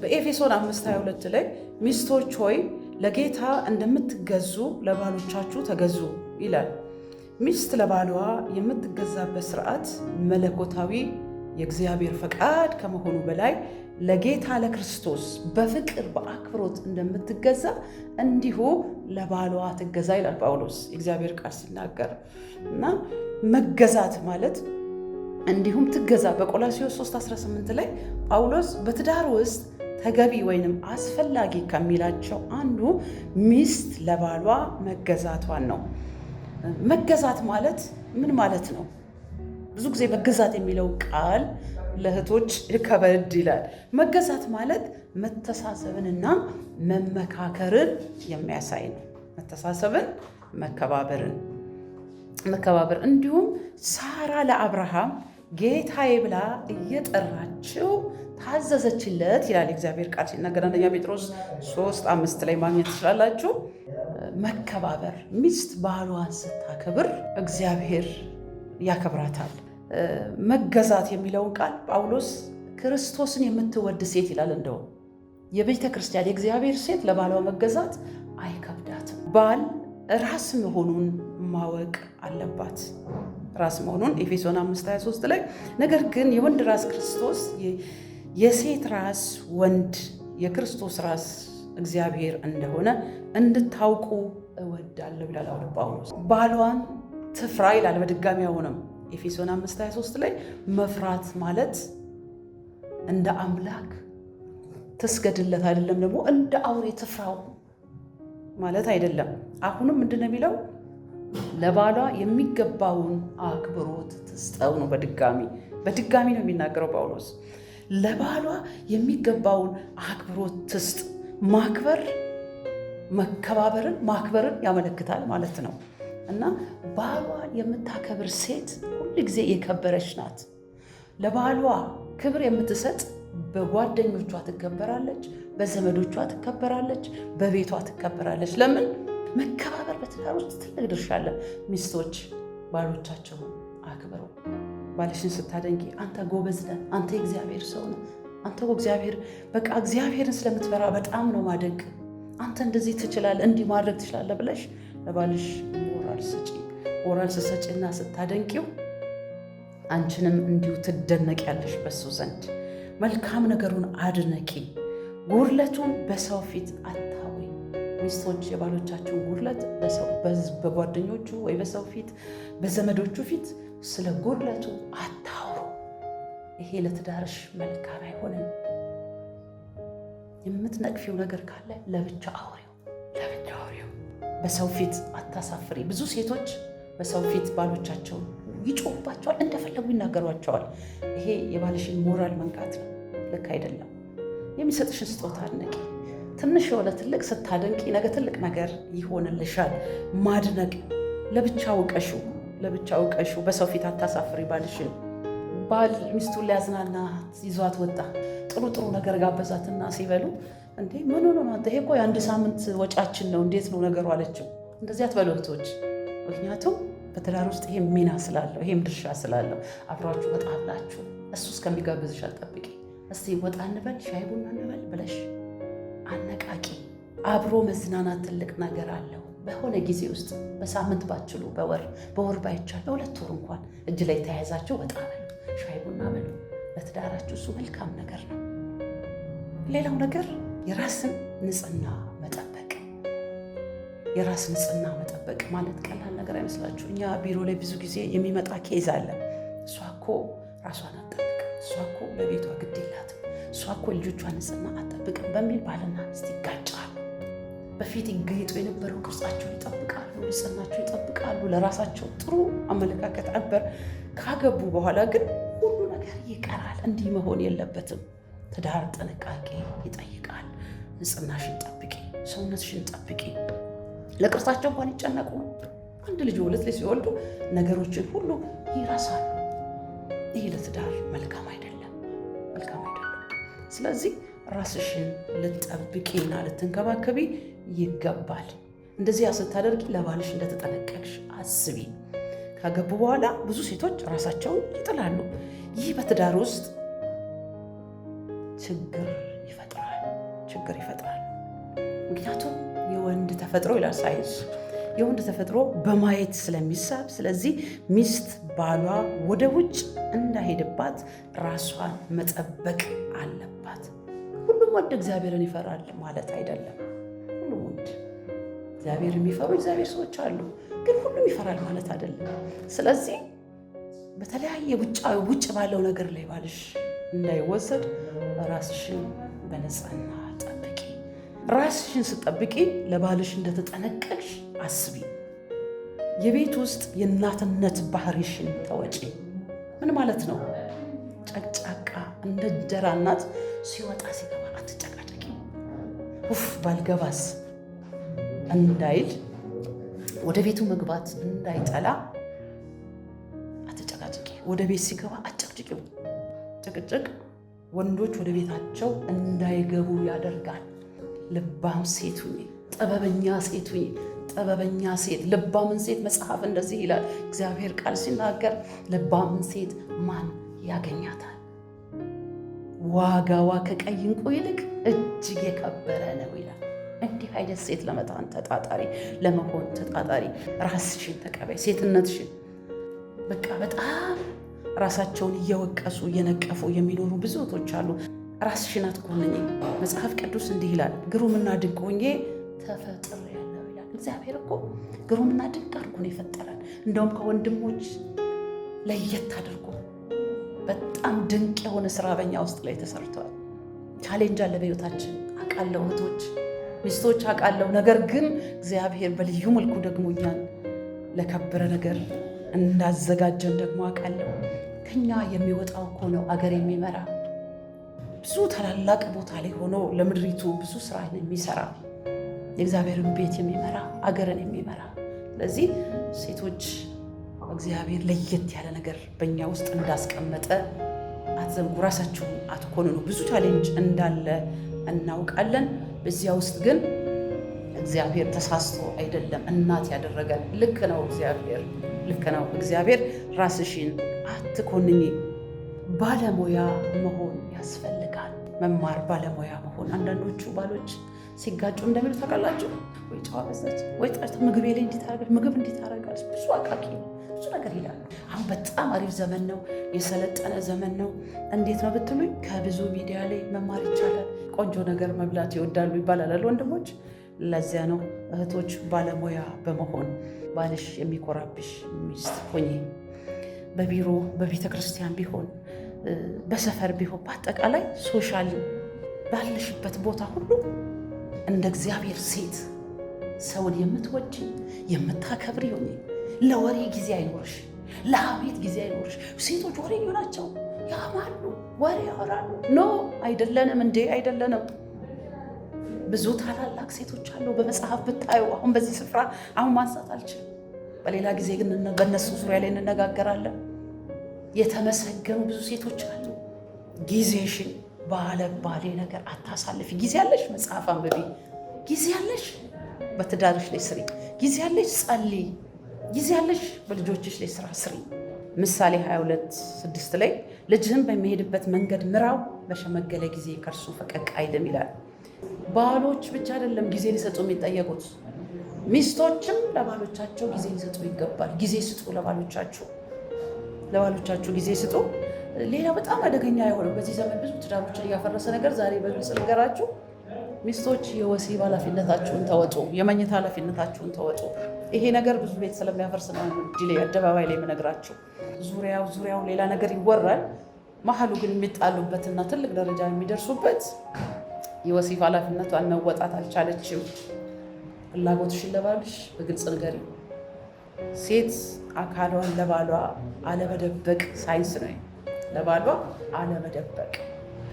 በኤፌሶን 5:22 ላይ ሚስቶች ሆይ ለጌታ እንደምትገዙ ለባሎቻችሁ ተገዙ ይላል። ሚስት ለባሏ የምትገዛበት ስርዓት መለኮታዊ የእግዚአብሔር ፈቃድ ከመሆኑ በላይ ለጌታ ለክርስቶስ በፍቅር በአክብሮት እንደምትገዛ እንዲሁ ለባሏ ትገዛ ይላል ጳውሎስ የእግዚአብሔር ቃል ሲናገር እና መገዛት ማለት እንዲሁም ትገዛ። በቆላስይስ 3:18 ላይ ጳውሎስ በትዳር ውስጥ ተገቢ ወይንም አስፈላጊ ከሚላቸው አንዱ ሚስት ለባሏ መገዛቷን ነው። መገዛት ማለት ምን ማለት ነው? ብዙ ጊዜ መገዛት የሚለው ቃል ለእህቶች ከበድ ይላል። መገዛት ማለት መተሳሰብንና መመካከርን የሚያሳይ ነው። መተሳሰብን፣ መከባበር እንዲሁም ሳራ ለአብርሃም ጌታዬ ብላ እየጠራችው ታዘዘችለት ይላል እግዚአብሔር ቃል ሲናገር አንደኛ ጴጥሮስ 3:5 ላይ ማግኘት ትችላላችሁ። መከባበር፣ ሚስት ባሏን ስታከብር እግዚአብሔር ያከብራታል። መገዛት የሚለውን ቃል ጳውሎስ ክርስቶስን የምትወድ ሴት ይላል። እንደውም የቤተ ክርስቲያን የእግዚአብሔር ሴት ለባሏ መገዛት አይከብዳትም። ባል ራስ መሆኑን ማወቅ አለባት። ራስ መሆኑን ኤፌሶን 5:23 ላይ ነገር ግን የወንድ ራስ ክርስቶስ፣ የሴት ራስ ወንድ የክርስቶስ ራስ እግዚአብሔር እንደሆነ እንድታውቁ እወዳለሁ ይላል ጳውሎስ። ባሏን ትፍራ ይላል በድጋሚ አሁንም ኤፌሶን 5:23 ላይ መፍራት ማለት እንደ አምላክ ትስገድለት አይደለም፣ ደግሞ እንደ አውሬ ትፍራው ማለት አይደለም። አሁንም ምንድነው የሚለው? ለባሏ የሚገባውን አክብሮት ትስጠው ነው። በድጋሚ ነው የሚናገረው ጳውሎስ። ለባሏ የሚገባውን አክብሮት ትስጥ። ማክበር መከባበርን፣ ማክበርን ያመለክታል ማለት ነው። እና ባሏ የምታከብር ሴት ሁል ጊዜ የከበረች ናት። ለባሏ ክብር የምትሰጥ በጓደኞቿ ትከበራለች፣ በዘመዶቿ ትከበራለች፣ በቤቷ ትከበራለች። ለምን? መከባበር በትዳር ውስጥ ትልቅ ድርሻ አለ። ሚስቶች ባሎቻቸውን አክብረው። ባልሽን ስታደንቂ አንተ ጎበዝ ነህ፣ አንተ የእግዚአብሔር ሰው ነህ፣ አንተ እግዚአብሔርን ስለምትፈራ በጣም ነው ማደንቅ፣ አንተ እንደዚህ ትችላለህ፣ እንዲህ ማድረግ ትችላለህ ብለሽ ለባልሽ ሞራል ስትሰጪና ስታደንቂው አንቺንም እንዲሁ ትደነቂያለሽ በሱ ዘንድ። መልካም ነገሩን አድነቂ፣ ጉድለቱን በሰው ፊት አታውሪ። ሚስቶች የባሎቻችሁን ጉድለት በጓደኞቹ ወይ በሰው ፊት በዘመዶቹ ፊት ስለ ጉድለቱ አታውሩ። ይሄ ለትዳርሽ መልካም አይሆንም። የምትነቅፊው ነገር ካለ ለብቻ አውሪው። በሰው ፊት አታሳፍሪ። ብዙ ሴቶች በሰው ፊት ባሎቻቸውን ይጮህባቸዋል፣ እንደፈለጉ ይናገሯቸዋል። ይሄ የባልሽን ሞራል መንካት ነው። ልክ አይደለም። የሚሰጥሽን ስጦታ አድነቂ። ትንሽ የሆነ ትልቅ ስታደንቂ ነገ ትልቅ ነገር ይሆንልሻል። ማድነቅ ለብቻ ውቀሹ። በሰው ፊት አታሳፍሪ ባልሽን። ባል ሚስቱን ሊያዝናና ይዟት ወጣ። ጥሩ ነገር ጋበዛትና ሲበሉ እንዴ ምን ሆኖ ነው አንተ? ይሄ እኮ የአንድ ሳምንት ወጫችን ነው፣ እንዴት ነው ነገሩ አለችው። እንደዚህ አትበሉ እህቶች። ምክንያቱም በትዳር ውስጥ ይሄም ሚና ስላለው ይሄም ድርሻ ስላለው አብራችሁ ወጣ ብላችሁ እሱ እስከሚጋብዝሽ አትጠብቂ። እስቲ ወጣ እንበል፣ ሻይ ቡና እንበል ብለሽ አነቃቂ። አብሮ መዝናናት ትልቅ ነገር አለው። በሆነ ጊዜ ውስጥ በሳምንት ባትችሉ በወር ባይቻል በሁለት ወር እንኳን እጅ ላይ ተያይዛችሁ ወጣ በሉ፣ ሻይ ቡና በሉ። ለትዳራችሁ እሱ መልካም ነገር ነው። ሌላው ነገር የራስን ንጽህና መጠበቅ። የራስ ንጽህና መጠበቅ ማለት ቀላል ነገር አይመስላችሁ። እኛ ቢሮ ላይ ብዙ ጊዜ የሚመጣ ኬዝ አለ። እሷ እኮ ራሷን አትጠብቅም፣ እሷ እኮ ለቤቷ ግድ የላትም፣ እሷ እኮ ልጆቿን ንጽህና አትጠብቅም በሚል ባልና ሚስት ይጋጫሉ። በፊት ይገይጡ የነበረው ቅርጻቸውን ይጠብቃሉ፣ ንጽህናቸውን ይጠብቃሉ፣ ለራሳቸው ጥሩ አመለካከት ነበር። ካገቡ በኋላ ግን ሁሉ ነገር ይቀራል። እንዲህ መሆን የለበትም። ትዳር ጥንቃቄ ይጠይቃል። ንጽህናሽን ጠብቂ፣ ሰውነትሽን ጠብቂ። ለቅርሳቸው እንኳን ይጨነቁ። አንድ ልጅ ሁለት ልጅ ሲወልዱ ነገሮችን ሁሉ ይረሳሉ። ይህ ለትዳር መልካም አይደለም። ስለዚህ ራስሽን ልትጠብቂና ልትንከባከቢ ይገባል። እንደዚያ ስታደርጊ ለባልሽ እንደተጠነቀቅሽ አስቢ። ካገቡ በኋላ ብዙ ሴቶች ራሳቸውን ይጥላሉ። ይህ በትዳር ውስጥ ችግር ይፈጥራል። ችግር ይፈጥራል። ምክንያቱም የወንድ ተፈጥሮ ይላል ሳይንስ፣ የወንድ ተፈጥሮ በማየት ስለሚሳብ፣ ስለዚህ ሚስት ባሏ ወደ ውጭ እንዳይሄድባት ራሷን መጠበቅ አለባት። ሁሉም ወንድ እግዚአብሔርን ይፈራል ማለት አይደለም። ሁሉም ወንድ እግዚአብሔር የሚፈሩ እግዚአብሔር ሰዎች አሉ፣ ግን ሁሉም ይፈራል ማለት አይደለም። ስለዚህ በተለያየ ውጭ ባለው ነገር ላይ ባልሽ እንዳይወሰድ ራስሽን በንጽህና ጠብቂ። ራስሽን ስጠብቂ ለባልሽ እንደተጠነቀቅሽ አስቢ። የቤት ውስጥ የእናትነት ባህሪሽን ተወጪ። ምን ማለት ነው? ጨቅጫቃ እንደ እንጀራ እናት ሲወጣ ሲገባ አትጨቃጨቂ። ባልገባስ እንዳይል፣ ወደ ቤቱ መግባት እንዳይጠላ አትጨቃጨቂ። ወደ ቤት ሲገባ አጨቅጭቂው። ጭቅጭቅ ወንዶች ወደ ቤታቸው እንዳይገቡ ያደርጋል። ልባም ሴት ሁኚ፣ ጥበበኛ ሴት ሁኚ። ጥበበኛ ሴት፣ ልባምን ሴት መጽሐፍ እንደዚህ ይላል እግዚአብሔር ቃል ሲናገር፣ ልባምን ሴት ማን ያገኛታል? ዋጋዋ ከቀይ ዕንቁ ይልቅ እጅግ የከበረ ነው ይላል። እንዲህ አይነት ሴት ለመሆን ተጣጣሪ። ራስሽን ተቀበይ፣ ሴትነትሽን። በቃ በጣም ራሳቸውን እየወቀሱ እየነቀፉ የሚኖሩ ብዙ እህቶች አሉ። ራስሽን አትኮንኚ። መጽሐፍ ቅዱስ እንዲህ ይላል፣ ግሩምና ድንቅ ሆኜ ተፈጥሬአለሁ ይላል። እግዚአብሔር እኮ ግሩምና ድንቅ አድርጎ ነው የፈጠረን። እንደውም ከወንድሞች ለየት አድርጎ በጣም ድንቅ የሆነ ስራ በኛ ውስጥ ላይ ተሰርተዋል። ቻሌንጅ አለ በህይወታችን አውቃለሁ፣ እህቶች ሚስቶች አውቃለሁ። ነገር ግን እግዚአብሔር በልዩ መልኩ ደግሞ እኛን ለከበረ ነገር እንዳዘጋጀን ደግሞ አውቃለሁ። ከኛ የሚወጣው እኮ ነው አገር የሚመራ። ብዙ ታላላቅ ቦታ ላይ ሆኖ ለምድሪቱ ብዙ ስራ የሚሰራ የእግዚአብሔርን ቤት የሚመራ አገርን የሚመራ። ስለዚህ ሴቶች እግዚአብሔር ለየት ያለ ነገር በእኛ ውስጥ እንዳስቀመጠ አትዘንጉ፣ ራሳችሁን አትኮንኑ። ብዙ ቻሌንጅ እንዳለ እናውቃለን። በዚያ ውስጥ ግን እግዚአብሔር ተሳስቶ አይደለም እናት ያደረገን። ልክ ነው እግዚአብሔር፣ ልክ ነው እግዚአብሔር። ራስሽን አትኮንኚ። ባለሙያ መሆን ያስፈልጋል። መማር፣ ባለሙያ መሆን። አንዳንዶቹ ባሎች ሲጋጩ እንደሚሉ ታውቃላችሁ፣ ወይ ጨዋ በዛች፣ ወይ ጠርታ ምግብ ላይ እንዴት አደረጋች፣ ምግብ እንዴት አደረጋች፣ ብዙ አቃቂ ብዙ ነገር ይላሉ። አሁን በጣም አሪፍ ዘመን ነው፣ የሰለጠነ ዘመን ነው። እንዴት ነው ብትሉኝ፣ ከብዙ ሚዲያ ላይ መማር ይቻላል። ቆንጆ ነገር መብላት ይወዳሉ ይባላል ወንድሞች። ለዚያ ነው እህቶች ባለሙያ በመሆን ባልሽ የሚኮራብሽ ሚስት ሆኜ፣ በቢሮ በቤተ ክርስቲያን ቢሆን በሰፈር ቢሆን በአጠቃላይ ሶሻል ባለሽበት ቦታ ሁሉ እንደ እግዚአብሔር ሴት ሰውን የምትወጂ የምታከብሪ ሆኜ፣ ለወሬ ጊዜ አይኖርሽ፣ ለሐሜት ጊዜ አይኖርሽ። ሴቶች ወሬኛ ናቸው፣ ያማሉ፣ ወሬ ያወራሉ። ኖ አይደለንም እንዴ አይደለንም። ብዙ ታላላቅ ሴቶች አሉ በመጽሐፍ ብታዩ። አሁን በዚህ ስፍራ አሁን ማንሳት አልችልም። በሌላ ጊዜ ግን በእነሱ ዙሪያ ላይ እንነጋገራለን። የተመሰገኑ ብዙ ሴቶች አሉ። ጊዜሽን ባለባሌ ነገር አታሳልፊ። ጊዜ ያለሽ መጽሐፍ አንብቢ፣ ጊዜ ያለሽ በትዳርሽ ላይ ስሪ፣ ጊዜ ያለሽ ጸልይ፣ ጊዜ ያለሽ በልጆችሽ ላይ ስራ ስሪ። ምሳሌ 22:6 ላይ ልጅህን በሚሄድበት መንገድ ምራው፣ በሸመገለ ጊዜ ከእርሱ ፈቀቅ አይልም ይላል። ባሎች ብቻ አይደለም ጊዜ ሊሰጡ የሚጠየቁት፣ ሚስቶችም ለባሎቻቸው ጊዜ ሊሰጡ ይገባል። ጊዜ ስጡ፣ ለባሎቻችሁ ጊዜ ስጡ። ሌላ በጣም አደገኛ የሆነው በዚህ ዘመን ብዙ ትዳሮችን እያፈረሰ ነገር ዛሬ በግልጽ ልንገራችሁ፣ ሚስቶች የወሲብ ኃላፊነታችሁን ተወጡ፣ የመኝታ ኃላፊነታችሁን ተወጡ። ይሄ ነገር ብዙ ቤት ስለሚያፈርስ ነው እጅ ላይ አደባባይ ላይ የምነግራችሁ። ዙሪያው ሌላ ነገር ይወራል፣ መሀሉ ግን የሚጣሉበትና ትልቅ ደረጃ የሚደርሱበት የወሲብ ኃላፊነቷን መወጣት አልቻለችም። ፍላጎትሽን ለባልሽ በግልጽ ንገሪ። ሴት አካሏን ለባሏ አለመደበቅ ሳይንስ ነው። ለባሏ አለመደበቅ።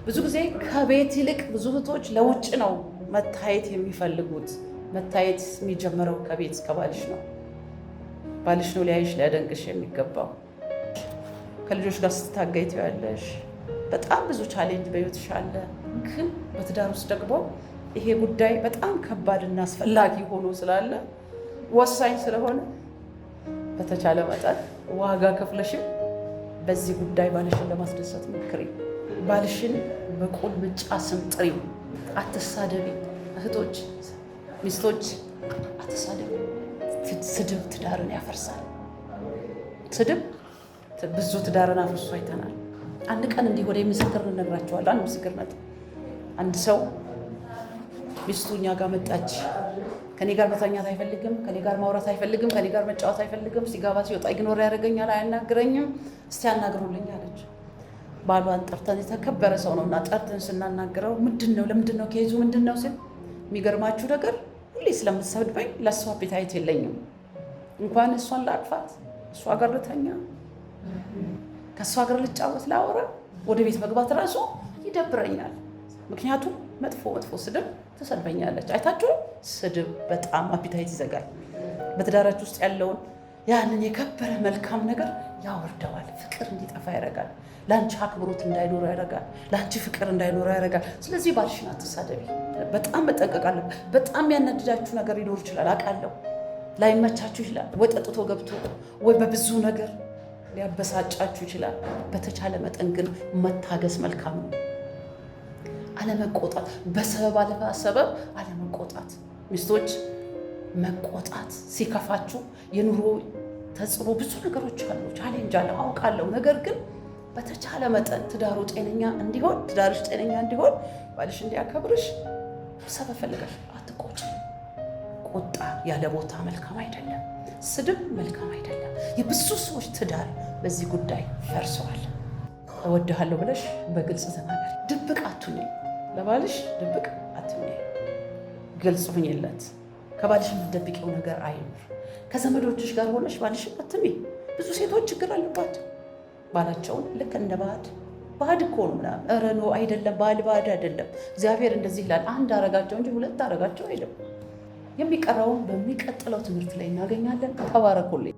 ብዙ ጊዜ ከቤት ይልቅ ብዙ እህቶች ለውጭ ነው መታየት የሚፈልጉት። መታየት የሚጀምረው ከቤት ከባልሽ ነው። ባልሽ ነው ሊያይሽ ሊያደንቅሽ የሚገባው። ከልጆች ጋር ስትታገይ ትያለሽ። በጣም ብዙ ቻሌንጅ በሕይወትሽ አለ። ግን በትዳር ውስጥ ደግሞ ይሄ ጉዳይ በጣም ከባድና አስፈላጊ ሆኖ ስላለ ወሳኝ ስለሆነ በተቻለ መጠን ዋጋ ከፍለሽም በዚህ ጉዳይ ባልሽን ለማስደሰት ሞክሪ። ባልሽን በቁልምጫ ስም ጥሪው። አትሳደቢ እህቶች፣ ሚስቶች አትሳደቢ። ስድብ ትዳርን ያፈርሳል። ስድብ ብዙ ትዳርን አፍርሶ አይተናል። አንድ ቀን እንዲህ ወደ ምስክር እንነግራቸዋለን። አንድ ምስክርነት፣ አንድ ሰው ሚስቱ እኛ ጋር መጣች። ከኔ ጋር መተኛት አይፈልግም፣ ከኔ ጋር ማውራት አይፈልግም፣ ከኔ ጋር መጫወት አይፈልግም። ሲገባ ሲወጣ ኢግኖር ያደርገኛል፣ አያናግረኝም። እስቲ ያናግሩልኝ አለች። ባሏን ጠርተን፣ የተከበረ ሰው ነውና ጠርተን ስናናግረው ለምንድን ነው ኬዙ ምንድን ነው ሲል፣ የሚገርማችሁ ነገር ሁሌ ስለምትሰድበኝ ለእሷ አፔታይት የለኝም። እንኳን እሷን ላቅፋት፣ እሷ ጋር ልተኛ፣ ከእሷ ጋር ልጫወት፣ ላወራ፣ ወደ ቤት መግባት ራሱ ይደብረኛል። ምክንያቱም መጥፎ ስድብ ትሰድበኛለች። አይታችሁ ስድብ በጣም አፒታይት ይዘጋል። በትዳራችሁ ውስጥ ያለውን ያንን የከበረ መልካም ነገር ያወርደዋል። ፍቅር እንዲጠፋ ያደርጋል። ለአንቺ አክብሮት እንዳይኖረ ያደርጋል። ለአንቺ ፍቅር እንዳይኖረ ያደርጋል። ስለዚህ ባልሽን አትሳደቢ። በጣም መጠንቀቅ አለብን። በጣም ያናድዳችሁ ነገር ሊኖር ይችላል፣ አውቃለሁ። ላይመቻችሁ ይችላል። ወይ ጠጥቶ ገብቶ ወይ በብዙ ነገር ሊያበሳጫችሁ ይችላል። በተቻለ መጠን ግን መታገስ መልካም ነው። አለመቆጣት፣ በሰበብ አለመሰበብ አለመቆጣት። ሚስቶች መቆጣት ሲከፋችሁ፣ የኑሮ ተጽዕኖ ብዙ ነገሮች አሉ፣ ቻሌንጅ አለ፣ አውቃለሁ። ነገር ግን በተቻለ መጠን ትዳርሽ ጤነኛ እንዲሆን ባልሽ እንዲያከብርሽ ሰበብ ፈልገሽ አትቆጪ። ቁጣ ያለ ቦታ መልካም አይደለም። ስድብ መልካም አይደለም። የብዙ ሰዎች ትዳር በዚህ ጉዳይ ፈርሰዋል። እወድሃለሁ ብለሽ በግልጽ ተናገሪ። ድብቅ አትሁኚ። ለባልሽ ድብቅ አትሁኚ፣ ግልጽ ሁኚለት። ከባልሽ የምትደብቂው ነገር አይኑር። ከዘመዶችሽ ጋር ሆነሽ ባልሽን አትሚ። ብዙ ሴቶች ችግር አለባቸው። ባላቸውን ልክ እንደ ባዕድ እኮ ነው ምናምን። ኧረ ኖ አይደለም፣ ባዕድ አይደለም። እግዚአብሔር እንደዚህ ይላል። አንድ አረጋቸው እንጂ ሁለት አረጋቸው አይደለም። የሚቀረውን በሚቀጥለው ትምህርት ላይ እናገኛለን። ተባረኩልኝ።